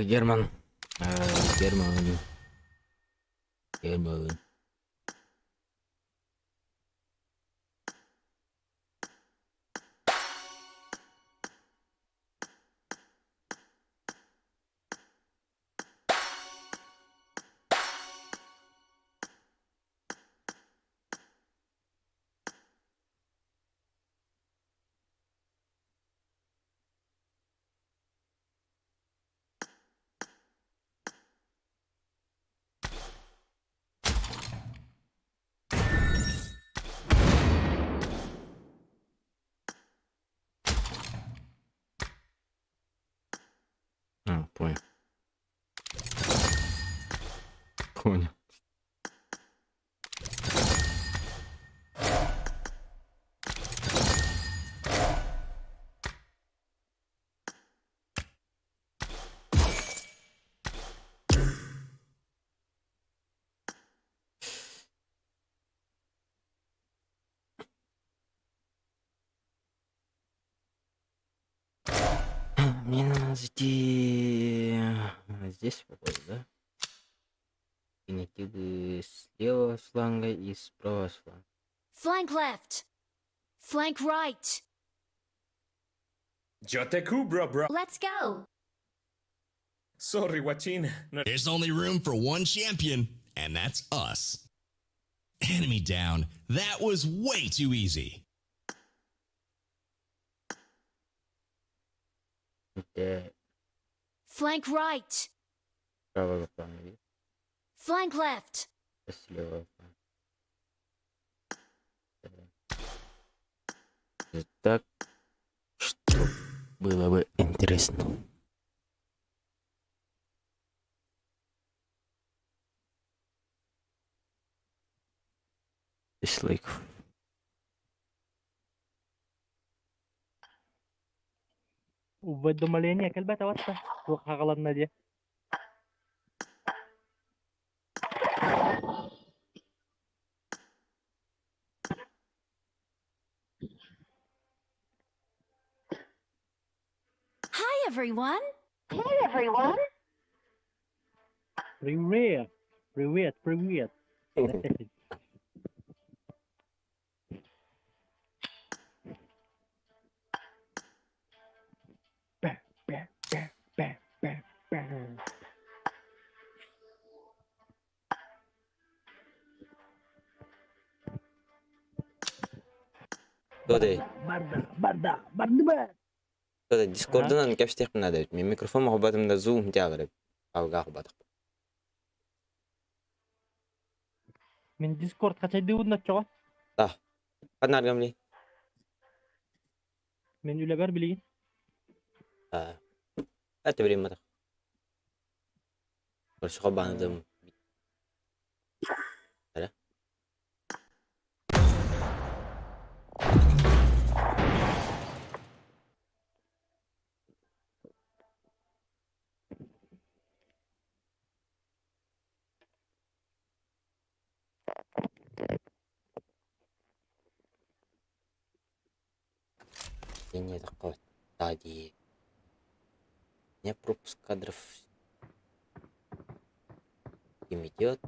Герман. Герман. Герман. Понял. Понял. Мне надо зайти здесь, походу, да? И найти бы с левого фланга и с правого фланга. Flank left. Flank right. Yo te cubro, bro. Let's go. Sorry, guachín. No. There's only room for one champion, and that's us. Enemy down. That was way too easy. Это Flank right. правого фланга, видишь? Flank left. С левого фланга. Так, что было бы интересно. Дизлайков. وبالدمالينية كلبة توسع روح غلطنا دي. Hi, everyone. Привет, привет, привет. Бэм, бэм, бэм, бэм, бэм, бэм. То'day, Барда. to'day Discord'dan gapishtiq qiladi. Men mikrofon muhabbatimda zoom jag'irib. Avga qilbadik. من ديسكورد خاتي ودنا تشوا Tah. Qadnar gamli. من ولا بربلي Atbiri madak. Terus ko bandem. Ada? Ini takut tadi. Мне пропуск кадров им идет.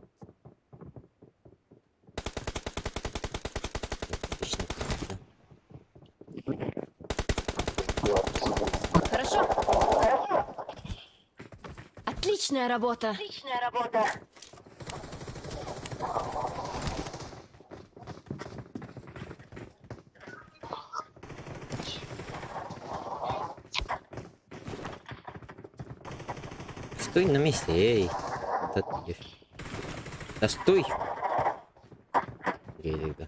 Отлично. Хорошо. Отличная работа. Стой на месте, эй. Да стой. Гейлигда.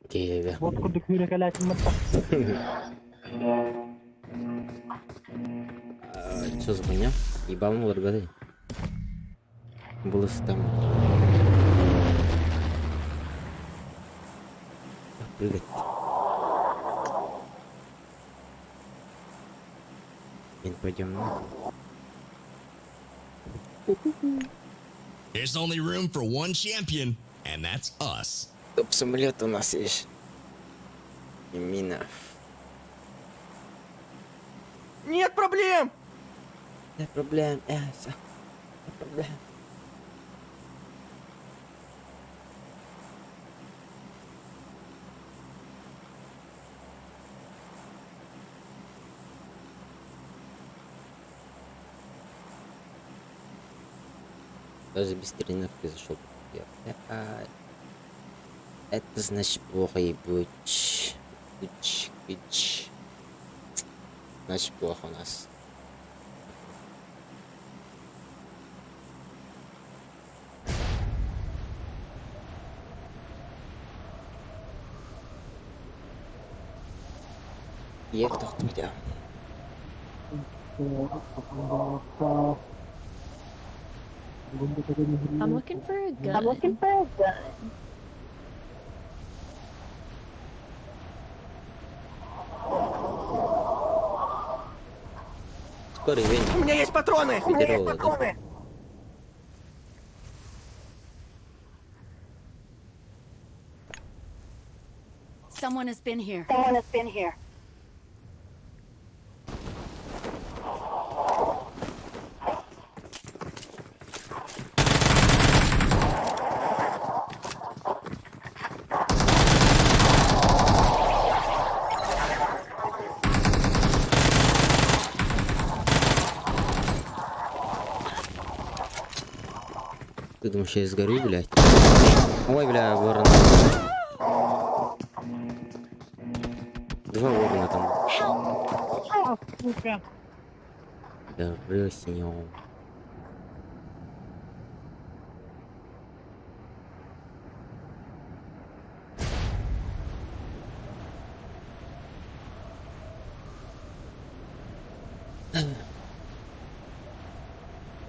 Гейлигда. Вот куда күйрекелесін мытта. Что за хуйня? Ебану ларгады. Было там. Прыгать. Блин, пойдем на. There's only room for one champion, and that's us. Топ-самолет у нас есть. И мина. Нет проблем! Нет проблем, Нет проблем. Даже без тренировки зашел. Это значит плохо и будет. Значит плохо у нас. Я кто хотя. I'm looking for a gun. Скорый вень. У меня есть патроны! Федералы, да? Someone has been here. Ты думаешь, я сгорю, блядь? Ой, бля, ворон. Два ворона там. А, сука. Да, рысинём.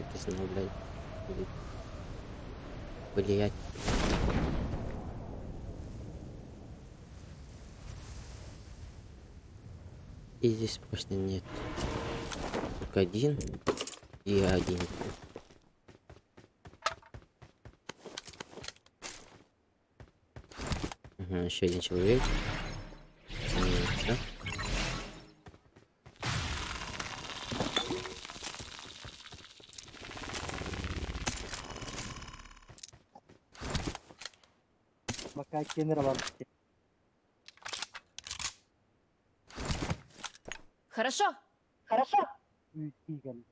Написано, блядь. Будет влиять. И здесь просто нет. Только один и один. Ага, еще один человек. Да? Пока кенера вам. Хорошо. Тиган.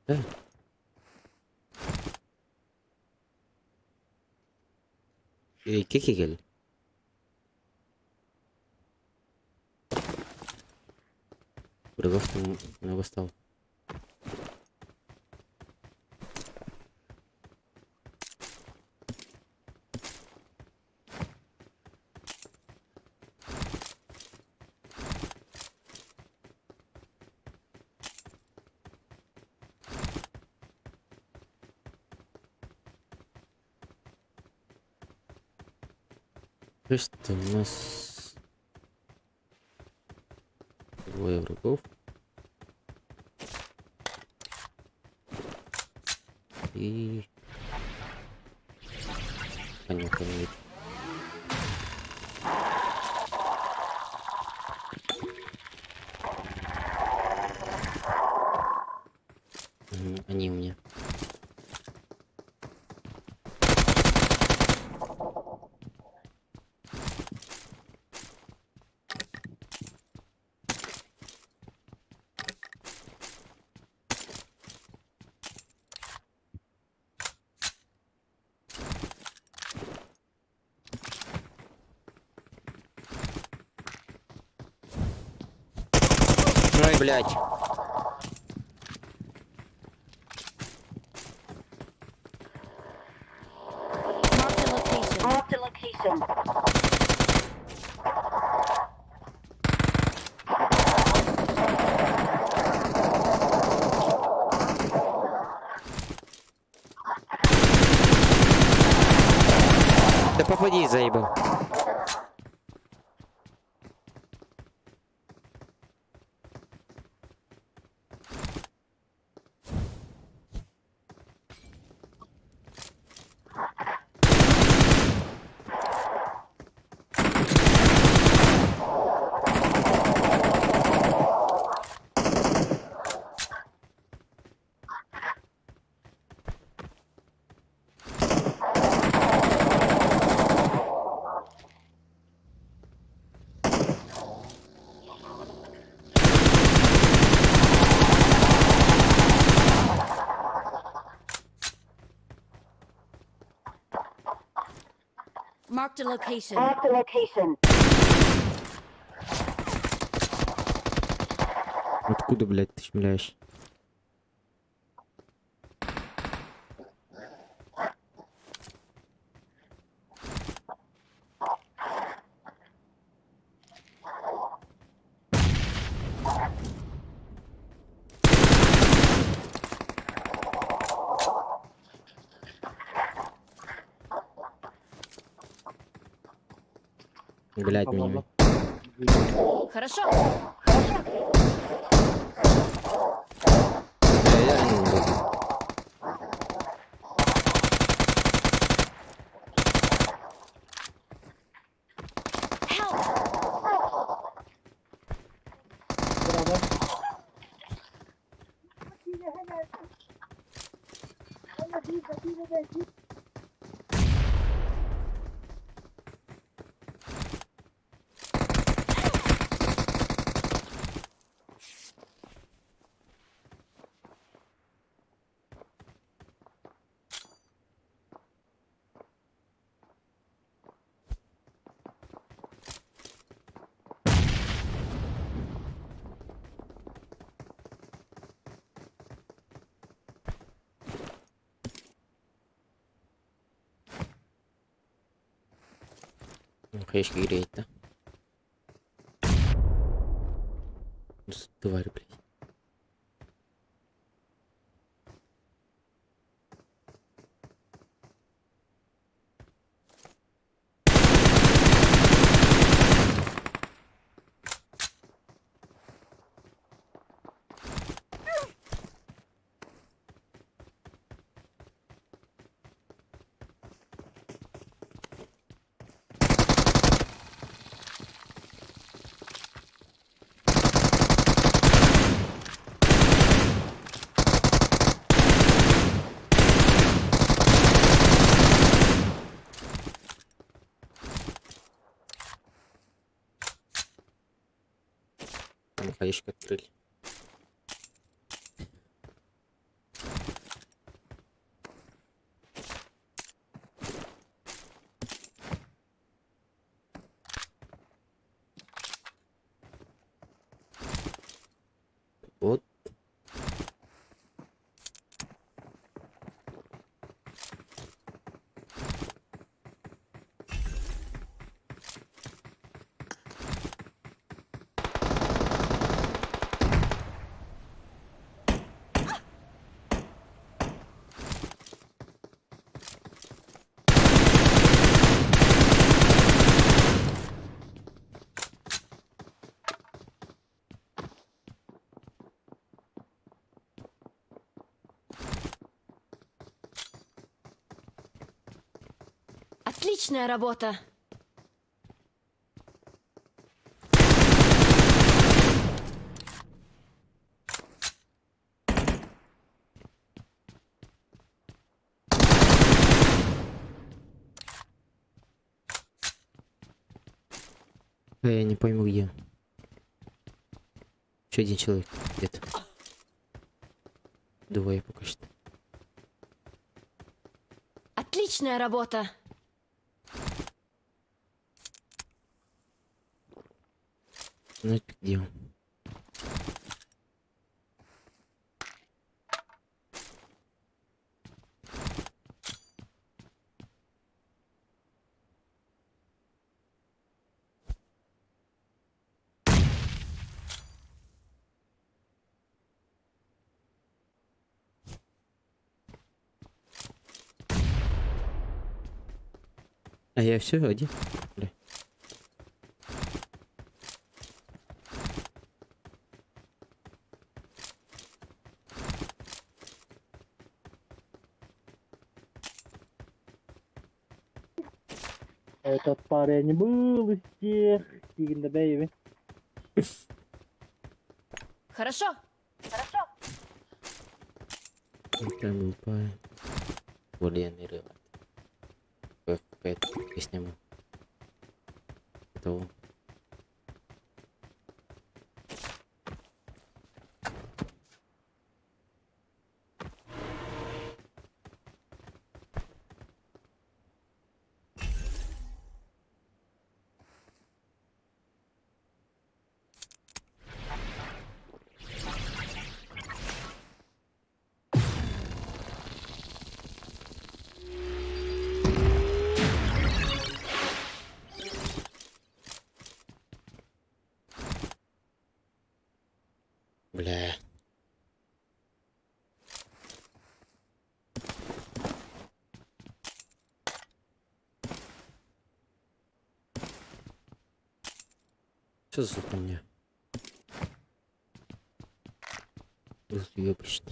Да. Кекигель. Врагов там много стало. Просто у нас двое врагов. И понятно. Они у меня. Ой, блядь. Да попади, заебал. Marked a location. Откуда, блядь, ты шмеляешь? Блядь, меня. Хорошо. Я не буду. Help! Хэшки греет, да? Тварь, блядь. Там хаешка открыли. Вот. Отличная работа. Я не пойму где. Еще один человек где-то. Двое пока что. Отличная работа. Ну это где он? А я все один. Бля. Этот парень был из тех, in the baby. Хорошо. Там по Воленный рылат. Какая-то песня была. Того. Бля. Что за хуйня? Ёбочно.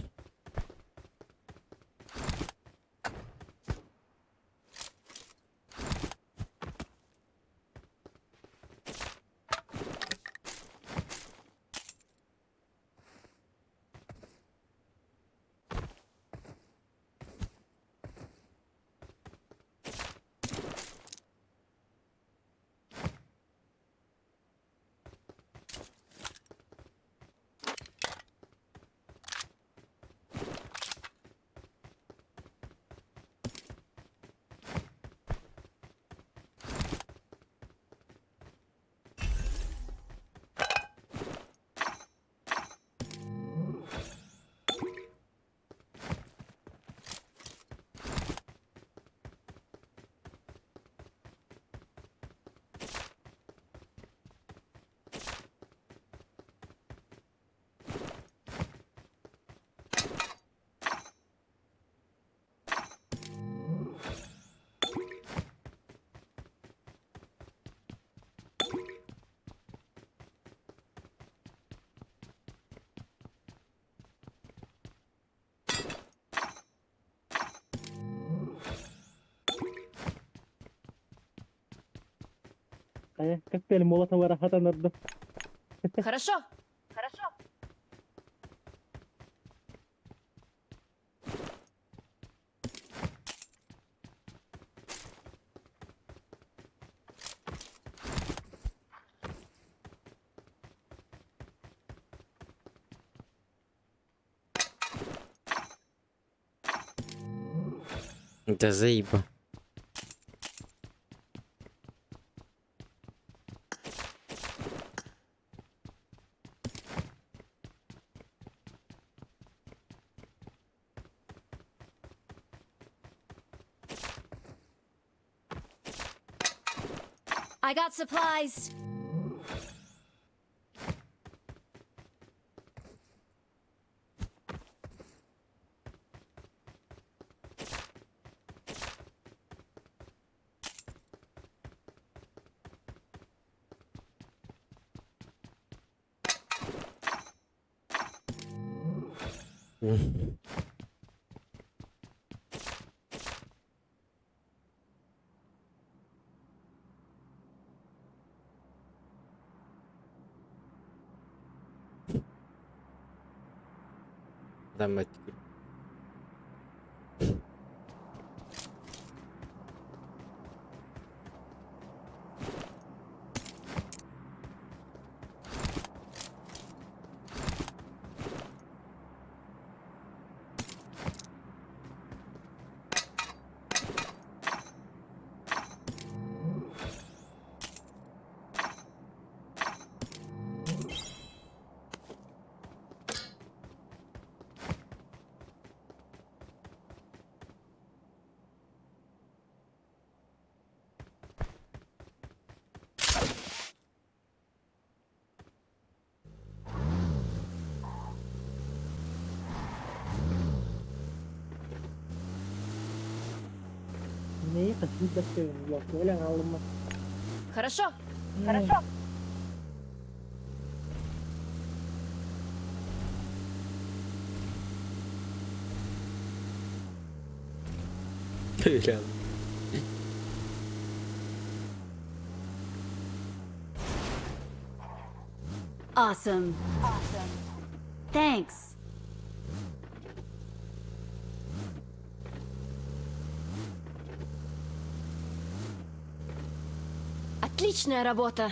Коктейль Молотова рахата надо. Хорошо. Да заеба. I got supplies. Да, мать. Neyi kaçırdık diyorum. Yok öyle alınmaz. Хорошо. Хорошо. Öyle abi. Awesome. Thanks. Отличная работа.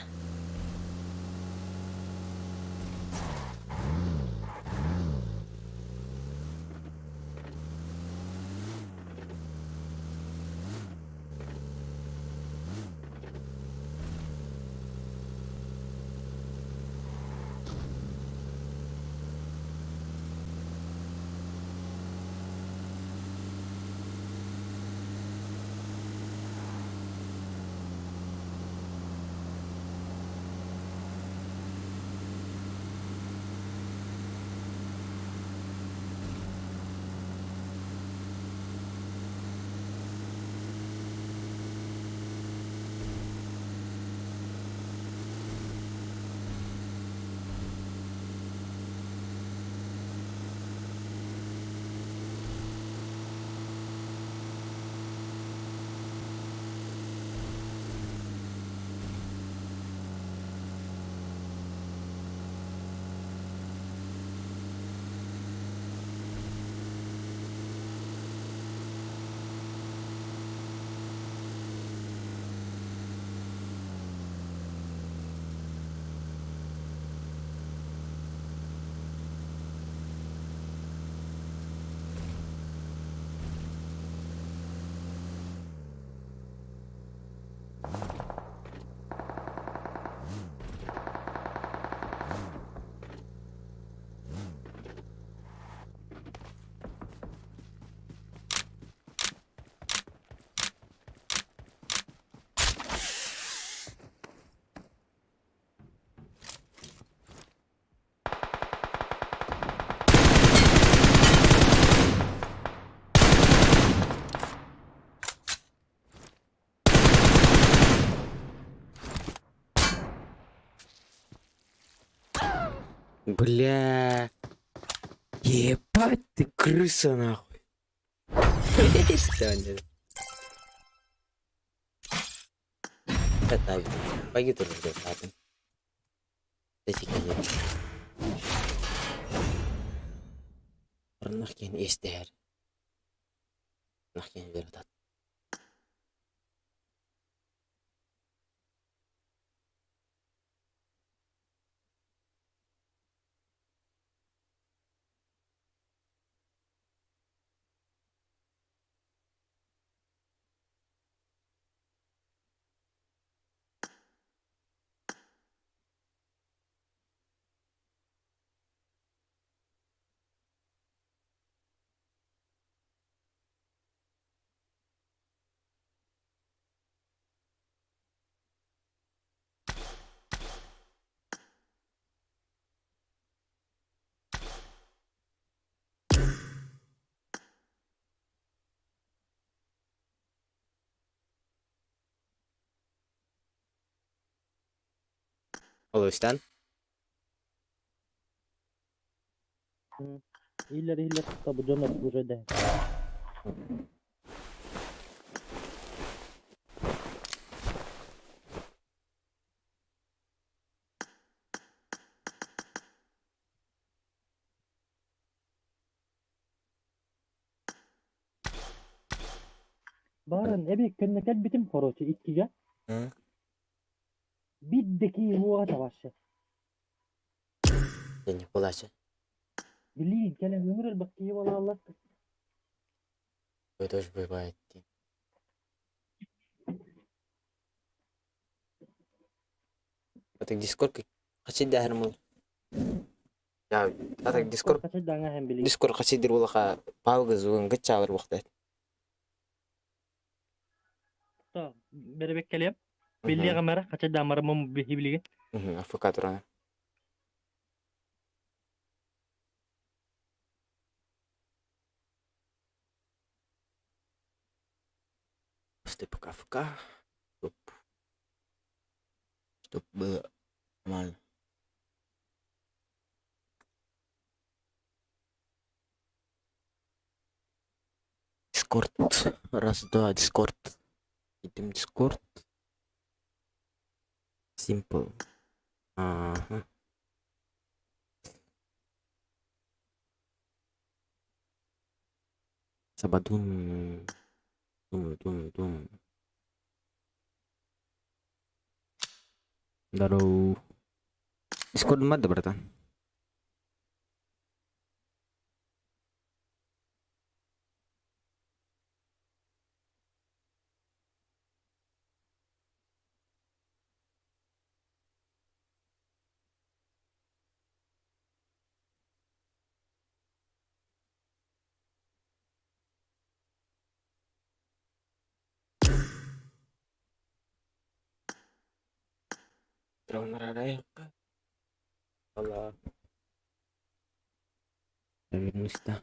Бля. Ебать ты крыса нахуй. Что он делает? Это пойди тоже ждет папин. Тетикали. Нахкен естер. Нахкен вердат. Oluştan. İller tabu dönüp burada. Baran ebe könne gel bitim koroçu ikkiga. Hı? Biddeki huwa savaşı. Yani bulaşı. Bilin kele ömür bakki wala Allah. Böyle bebek etti. Atak Discord kaçı dahar mı? Ya atak Discord Kaçı danga hem bilin. Discord kaçı dir ulaka pavga zuğun gıçağır vakti. Ta berebek kelem. Billi kamera kaçı damar mum bihibli. Afakatura. ФК. Чтоб было нормально. Дискорд. Раз, два, Дискорд. Идем Дискорд. Simple. Ага. Сабадун. Дум. Здорово. Дискорд мада, братан. Травмарая. Allah. Вернусь-то.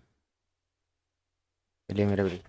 Время.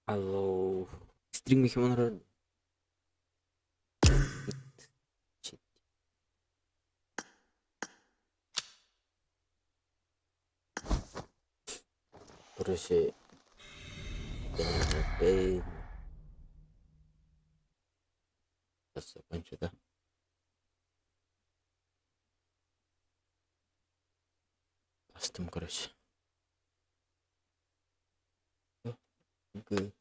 Алло. Стрим химонра. Короче. Сейчас закончу, да? Постым, короче. Г.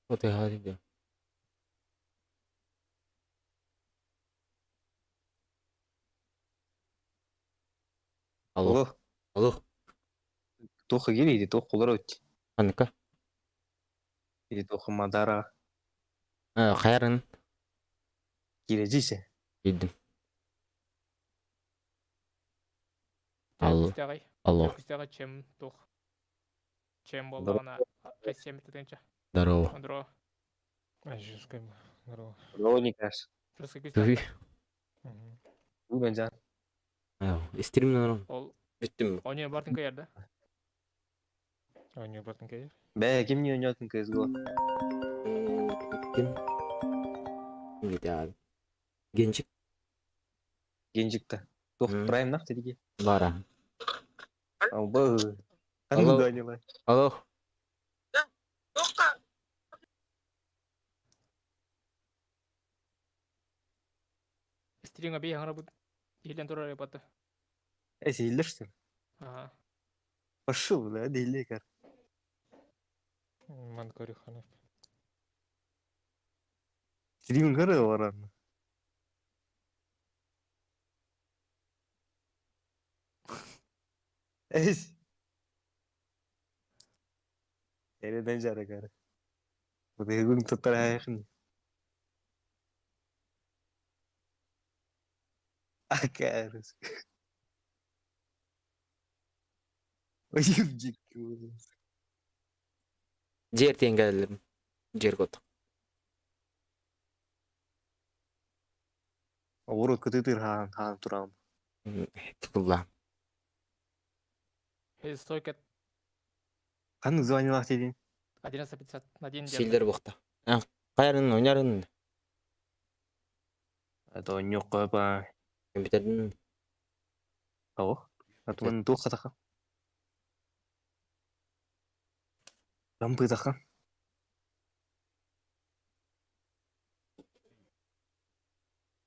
Вот и говорите. Алло. Алло. Тоха келейді, тоқ қолар өтті. Анка. Или тоха мадара Қайрын. кележейсі. Едім. Алло. Алло. Кустяга чем тух. Чем болдағына айсем бітетенші. Здорово. Здорово. Здорово. Роникаш. Русский кустяга. Бүгін жан. Стримнен ұрын. Ол Біттім. ойнай бартын көйерді. Ойнай бартын көйер. Бә, кем не ойнайтын CSGO? Біттім. Генчик. Генжікті. Тоқ прайм нақты деге. Бара. Ал бұл. Алло. Данила. Алло. Стримға бей аңыра бұд. Елден тұрар епатты. Сейлдіршсің. Ага. Пошыл, да, дейлі кар. Ман көріханов. Стрим көрі бараны. Әс. Әреден жары кәрі. Бұдай күн тұттар аяқын. Акарыз. Ойым жеккі болыңыз. Жер теңгәлім. Жер көттік. Ору кытытыр хан турам. Тулла. Стойка Қан звонилах дедин. 11:50 на день Силдер бухта. Кайрын ойнарын Это нёк па. компьютердин Ого. Атман тух хатаха. Лампы таха.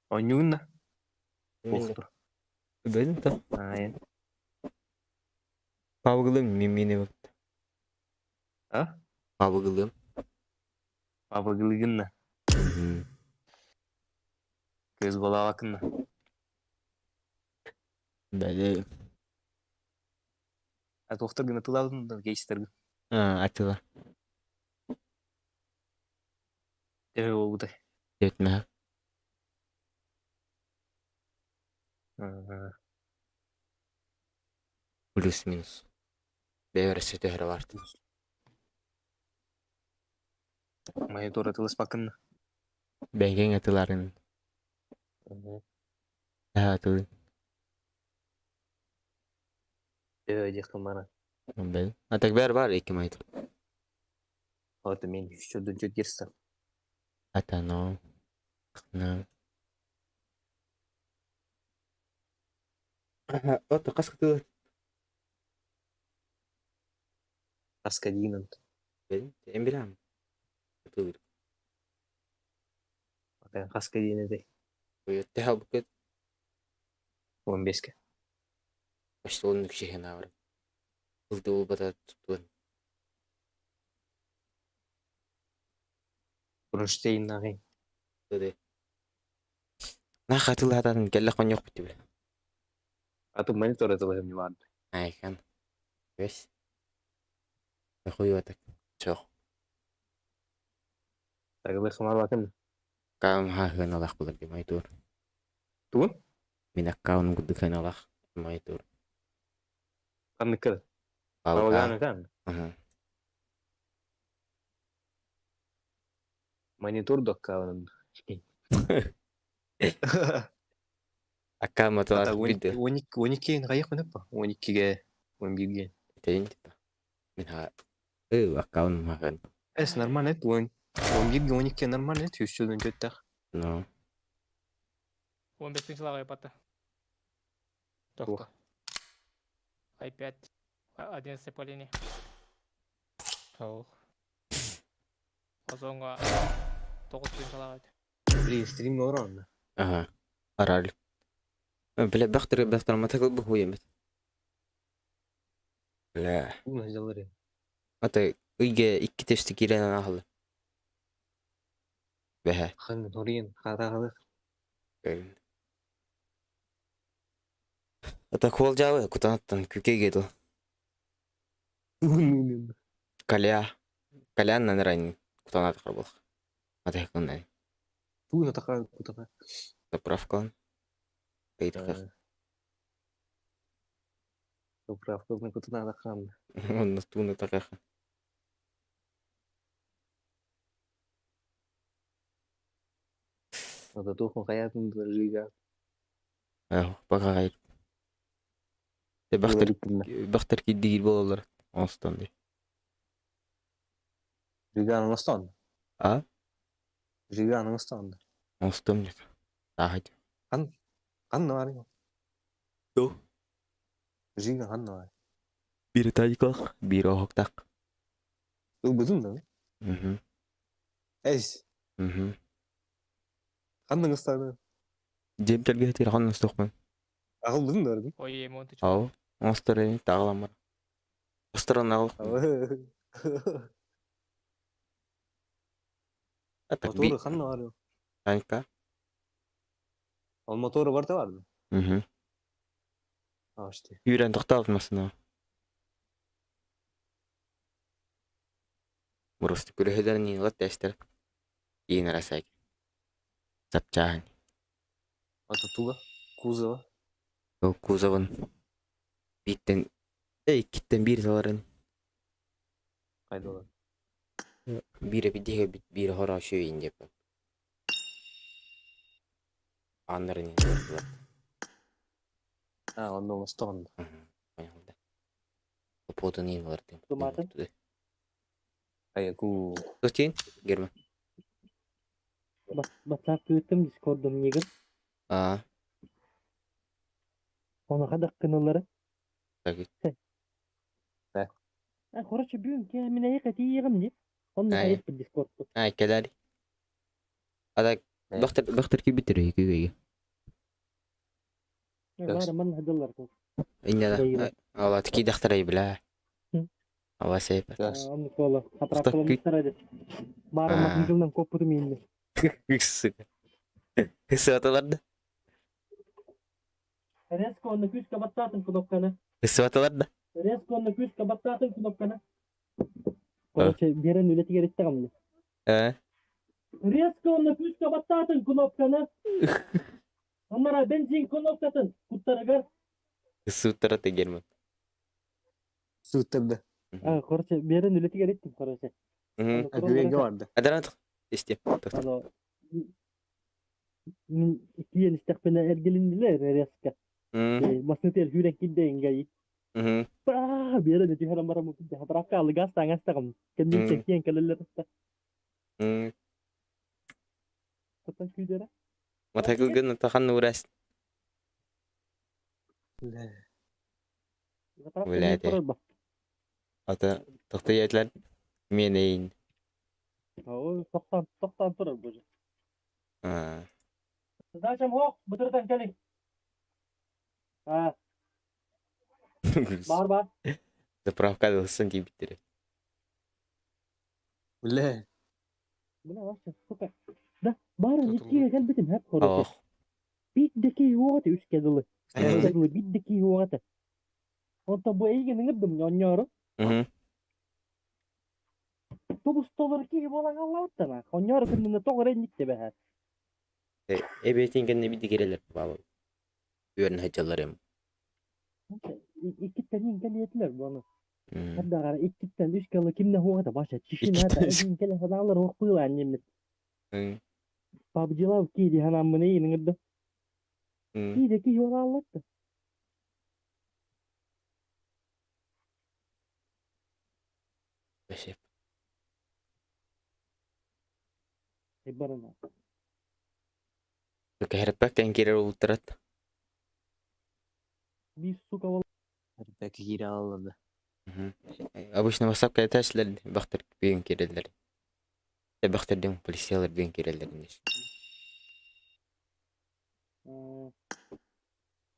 Онюнна. Ухту. Бен та. Ай. Павгылым мимине бут. А? Павгылым. Павыгылыгынна. Көз балабакынна. Бәле. А тохтар гына тылабын да кейстерги. Атыла. Эме болбута. Етмә. Плюс-минус. Бәверсе тәһәр варты. Монитор атылыс бакынна. Бәйген атыларын. Атылы. Дек мана. Бәл. Атак бәр бар ике майт. Вот мен чөдөн чөт керсем. Атано. На. Ото каскы Аскадинан. Бәл. Эмбирам. Атылыр. Ата аскадины де. Ой, тәһә букет. 15-ке. Баштолын кишеген авыр. Булды ул бата туттун. Кронштейн нагы. Төде. На хатыладан келле кон yok бит. Ату монитор атылы не бар. Айхан. Весь. Ахуй атак. Чох. Тагы хмар бакын. Кам ха хен алах булыр ди майтур. Тун? Мин аккаун гудды хен алах майтур. Каныкы. Алга. Алганы кан. Аха. Монитор доккаун. Аккам Ата аталар бидде. 12 гайык менеп па? 12-ге, 11-ге. Тейин типа. Мин ха. Аккаун махан. Эс нормально эт 11-ге 12-ге нормально эт 300-дөн жөттак. Но. 15 лага пата. Тохта. i5. 11 поколение. Ох. Озонга 9 лага. Блин, стрим орон. Ага. Арал. Бля бахтыр матагыл бу хуемет. Бля. Уна жалары. Ата үйге 2 тешти кирен ахыл. Бәһә. Хан норин хатагалы. Ата кол жабы кутанаттан күкеге ду. Калян нанырайн кутанат кырбыл. Ата хакынан. Туна така кутага. Заправкан. Пейтер. Поправка на кутана хан. Он туна така. Ата тухун хаятын жига. Багай. Бахтыр киддигил бололар. Остан ди. Жига аңыстан. А? Жига аңыстан. Остан ди. Тахат. Хан нар. До. Жига хан нар. Бири тайках, бири охтак. Ул бүдүн да. Мм. Эс. Мм. Хан аңыстан. Жемтерге тир ханны стокман. Агыл бүдүн да. Ой, монтаж. Ау. Остары тагыламар. Остарын агыл. Атак би. Мотору хан нар. Танка. Ал мотору бар да бар. Мм. Ашты. Юрен токталмасына. Мурусты күрөһөдөрүн лат тестер. Иин арасай. Сапчаан. Ата туга. Кузова. Ол кузовын. Биттен киттен бир саларын. Кайда. Бири бидеге бири хора шөйин деп. Аннары не было. Onda olması da onda. Понял, да. Потом не было. Томаты. Ayaku. Тустин, Герман. Бачак күйттім дискордым негір. Оны қадақ кыналары. Так. Короче, бүгін кәмін аяқ әтейгім деп. Оны Ай. аяқ бір дискордты. Келали. Ада бахтар ки битер ики. Бары ман хадалар. Инде ала тики дахтарай била. Hı. Ала сейп. Onu kola. Hatraf Usta kılmışlar hadi. Bari Ha. makınızdan kopudum yine. Hısıvatılar da. Resko onu küs kabattatın knopkanı. Hısıvatılar da. Resko onu küs kabattatın knopkanı. Короче, берен ületi gerekti gamlı. Resko onu küs kabattatın knopkanı. Onlara benzin knopkatın. Kutları gör. Hısıvatılar da German. Sütterdi. Короче, берен ületi gerekti. Короче. Güvenge vardı. Hadi lan İşte. Alo. İki yeni istekbine ergelindiler Resko. Masnı tel hürek gidden gayet. Bir ara di haram mungkin di hatraka legas tangas takam kendin sekian kaleler ta kota kudera Mata kılgın takan uğraş. Öyle de. Ata toxtayatlar meneyin. o toktan turur bu Ha. Zadacham hok beturtan kali bar Заправка дылсын деп биттер. Öyle. bu ne var süper da bar ikiye gel bitim hep koruyor Oh. biddeki yoğurt üç kedalı kedalı biddeki yoğurt Onta bu iyi ngedem nyonyor bu stolar ki bolan Allah'tan nyonyor kendine togre nitte be Ebetin kendine bir digereler baba. Ürün hacalarım. İki tane geliyetler bana. Hatta gara iki tane üç kalı kimne huwa başa çişin hada edin kele hadalar hukku annemin. PUBG'lar ki di hanam mene yine ngedde. Ki de ki yol Allah'ta. Beşef. Barana. Keherpak kan kira ultrat. Bir suka wal Belki geri alındı. Обычно WhatsApp кайташлар бахтар бен кирелер. Бахтардын полициялар бен кирелер.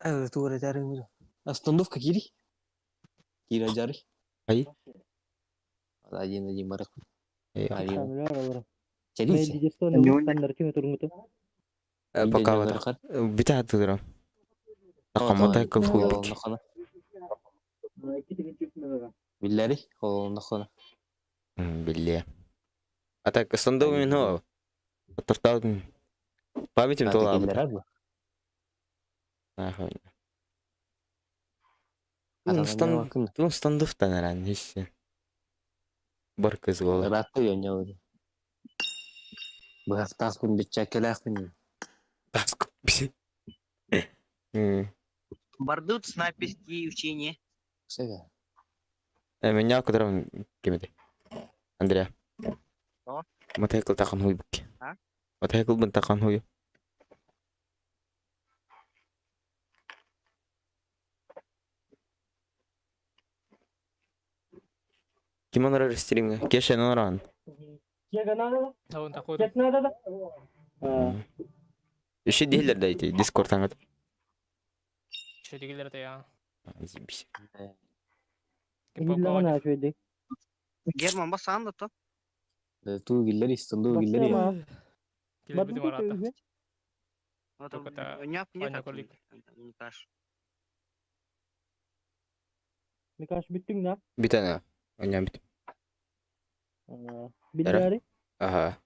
Evet, doğru ederim. Остановка geri. Geri acari. Hayır. Один марак. kamera alır. Jadi Ne diyeceksin ne standart ki turun tu. Пока вот. Битат турам. Такамата кылхуй. İki tane çift ne Billari. O nakona. Билли. Атак стандау мен хоо. Тартаудын. Памятим тола. Ахой. Тун стандуфтан аран хиш. Бар кыз гол. Rattı ya ne Bu hafta aslında bir çekelek mi? Таск. Бардут снайперские учения. Şey. Меня которым кемеде. Андреа. Что? Мотоцикл тақан хуй бик. А? Мотоцикл бен тақан хуй. Kim onlara stream'e? Geçen oran. Kia ganada? Tahun takut. Ket nada da? Şey değiller de Discord'dan at. Şöyle gelir de ya. Bir şey. İlla na şöyle. Герман, басан да то. Tu gilleri istandu gilleri ya. Başlama. Gelir bizim Badu arada. köy. Вот Только это нет, Ваня нет, Кулик. не каш. Birkaç bittin la. Bir tane. Oynayalım bitim. Billari. Aha.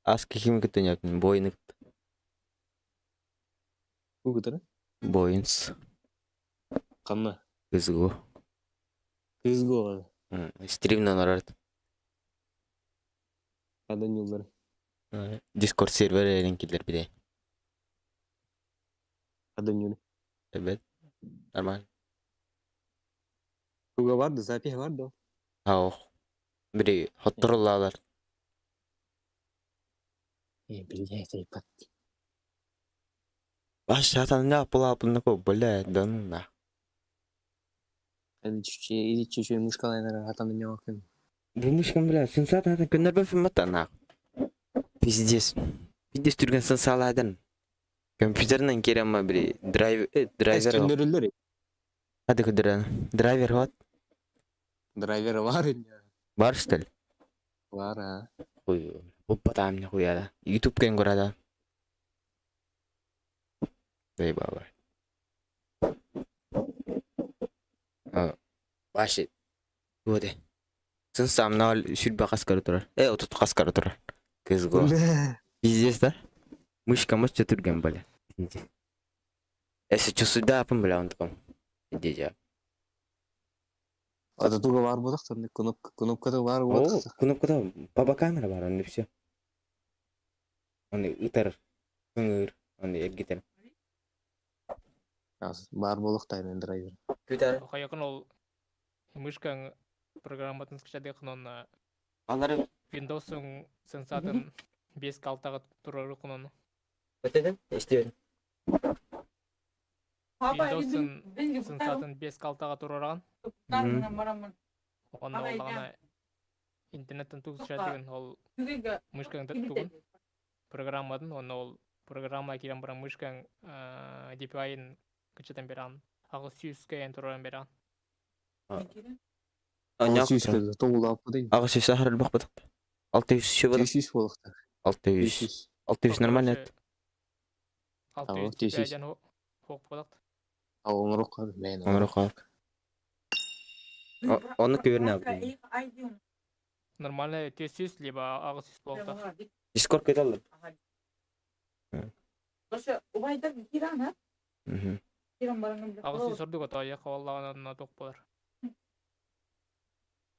Az kim gittin yaptın? Boyun. Bu kadar. Boyuns. Kanna. Kızgı. Kızgı oğlan. Stream'den arardı. Kadın yolları. Discord serveri linkler bir de. Kadın yolu. Evet. Normal. Kuga vardı. Zapih vardı o. Ha, biri hatırlarlar. Bilge seypat. Başlatan ne yapıldığını ko böyle dönme. Hadi çiçeği muşkalaylara hatanın ne bakın. Bu müşkün bile sen zaten günler ben film atana. Pizdes. Pizdes türgen sen sağladın. Kompüterden kerem biri driver. Eskindürüldür. Hadi kuduran. Driver hot. Driver var ya. Var işte. Var ha. Koy. Bu patam ne koyada. YouTube kan gorada. Dey baba. Başı. Bu de. Sen samnal şurba kaskar durar. Otut kaskar durar. Kız go. Pizdes de. Müşkamış çatırgen böyle. Ese çusuda yapın bile ontkam. Diyeceğim. Ada tuga var budak da knopkada var budak. Knopkada baba kamera var onun bir şey. Onu ıtar. Sınır. Onu gitar. Var budak da yani driver. Gitar. Yakın ol. Мышкаң программатын скачады кынон Алары Windows'un сенсатын 5-6 турары кынон. öteden istiyorum. Windows'un сенсатын 5-6 турарган. Оны олгана интернеттен тугуп чыгардыгын ол мышкаң тугун программадан оны ол программа кирен баран мышкаң DPI-ын кычытан беран. Агы сүйүскөйөн тураран беран. Anya Süskede toğulap bu değil. Ağası sahar bak batak. 600 şey var. 500 budak da. 600. 600 normal net. 600 бәйден хоқ болат. Onu rokadı. Ben Onu kalk. Onu görün abi. Нормально 400 либо агы 100 болат. Discord kayıt alır. Агы 100 сордук ата я каваллаганына тоқ болар.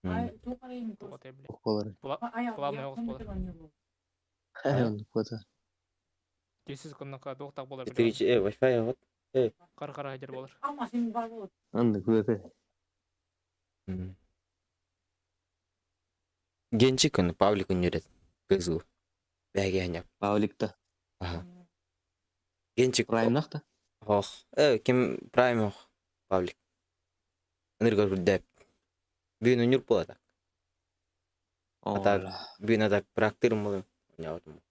Тоқ ата биле. Okkaları. Главный агыс болар. Onu koda. 400 кыннакка тоқтак болар биле. Twitch Wi-Fi var. Кара хажар болар. Andı koda. Gençik onu public üniret. Kızı. Belki yani. Pavlikta. Aha. Gençik. Prime nakta. Oh. Kim prime oh. Public. Energo bir dep. Bir ünür bu atak. Atak. Bir atak bıraktırım mı? Ne oldu?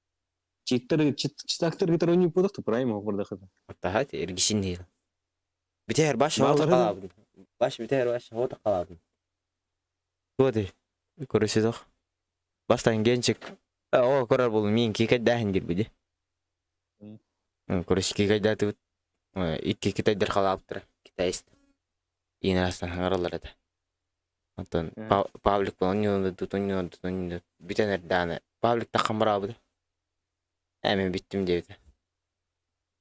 Çıtaktır gitar oynuyor budak da Prime o burada kadar. Hatta hadi ergişin değil. Biter baş havada Bağları- kalabın. Biter baş havada kalabın. Hadi. Görüşürüz. Baştan gençik. O karar bulun. Min kika dahin gibi. Görüş kika da tut. İki kita derkalaptır. Kita ist. Yine aslan hangaralar da. Ondan public oynuyor tutunuyor. Bir tane dane. Public takamara bu. Hemen bittim dedi.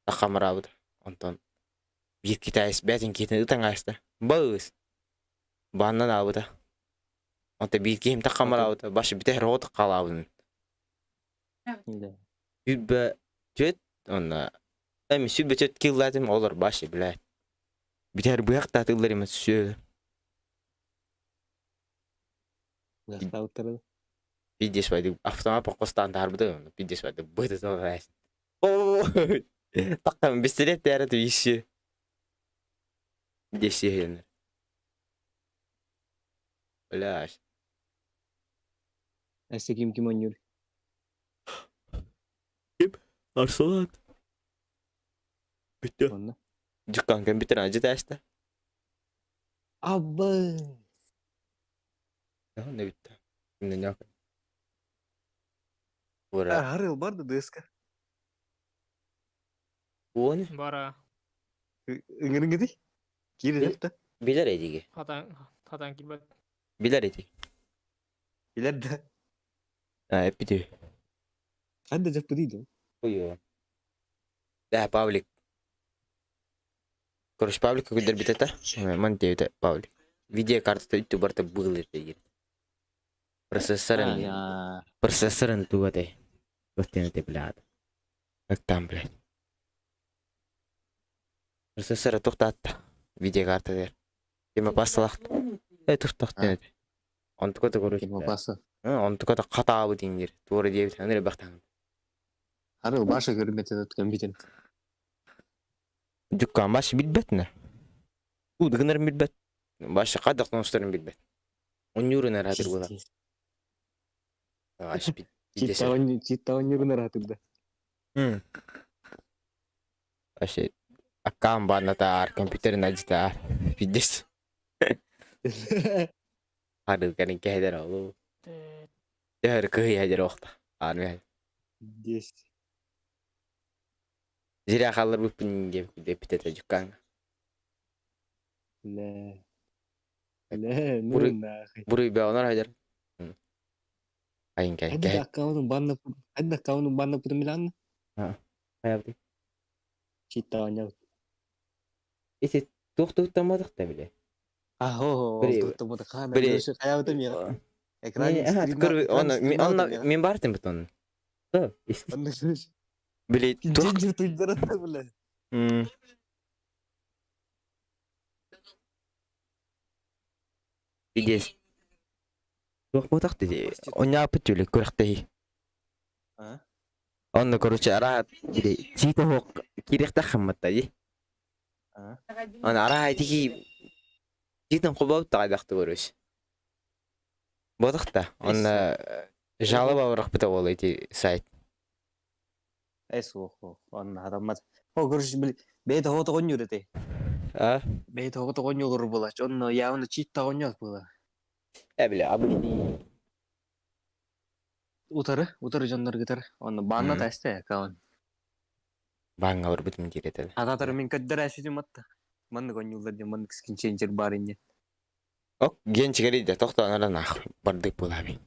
Takamara bu. Ondan bir kita ist betin kita utan açtı. Bağız. Bandan abi da. Ondan bir kim takamara bu. Başı bir tane rot kalabın. Sübbe çöt ona. Ama sübbe çöt killadım olur başı bile. Bir tane bu yakta atılırım söyle. Gasta utara. Pidis vai автомат по стандарт буда. Pidis vai буда то раз. О! Так там быстрее ты это еще. Где сиген? Блядь. Ese kim oynuyor? Арсалат. Bitti. Onunla. Dükkan kompüter acı testi. Abba. Ya ne bitti? Şimdi ne yapayım? Bura. Har yıl vardı diska. Bu ne? Бара Ingin gidi. Kiri yaptı. Bilir edigi. хатан килбет. Bilir edigi. İleride. Ha hep bitiyor. Hadi cepte değil. Uyuyor. Daha public. Короче, паблик көйдер бітеті. Ман дейді паблик. Видео картата үтті барта бұғыл ерді егер. Процессорын туғадай. Көстені де білады. Как там, блядь. Процессоры тоқтатты. Видео карта дер. Тема басылақты. Тоқтақты деді. Он тұқыды көріп. Тема басы. Он тұқыды қатабы дейіндер. Туғыры дейбіт. Аныры бақтаңын. Ары башы көрмете өткен битен. Дүкkan başı bilbetne. Bu dıgınırım bilbet. Başı kadaq noşlarım bilbet. On yürün eradır bu da. Başı bilbet. Чита он юрнар хатында. Başı akkan barna tar, kompüterin acı tar. Bildes. Hadi kanın kehder oğlu. Dehar kıhı hacer oqta. Armay. Десять. Zira kalır bu pinge depite дүкkan. لا لا Буры- ну нахуй. Burayı be onar hacer. Ayın kay. Hadi akkaunun banna putun bilan. Hayabdi. Чита оня. Ese tuhtamadık da bile. А хо Біре- хо тото кана. біре- Дөшө каябытым я. Экран. Онна мен бартым бит onun. Да, işte. Bile Джинджер туйдырата бля. Видишь. Тух ботак dedi. Он не апытүле көрөхтэй. А? Он короче ара биде чита хок кирехта хамматта ди. А? Он ара тиги читан кубап тагакты көрөш. Ботакта. Он жалоба барак бите ол эти сайт. Эсо хо. Он адамат. Хо көрүш бил. Бейт хото гонюрете. А? Бейт хото гонюр була. Он явно чита гонюр була. Биле абыди. Утары жандар гитар. Он банна тасте аккаунт. Банга бар битим диретеді. Ататары мен каддар асыды матта. Манны гонюлдар де манны кискин ченчер бар инде. Ок, ген чигери де тохто анара нах бардык була би.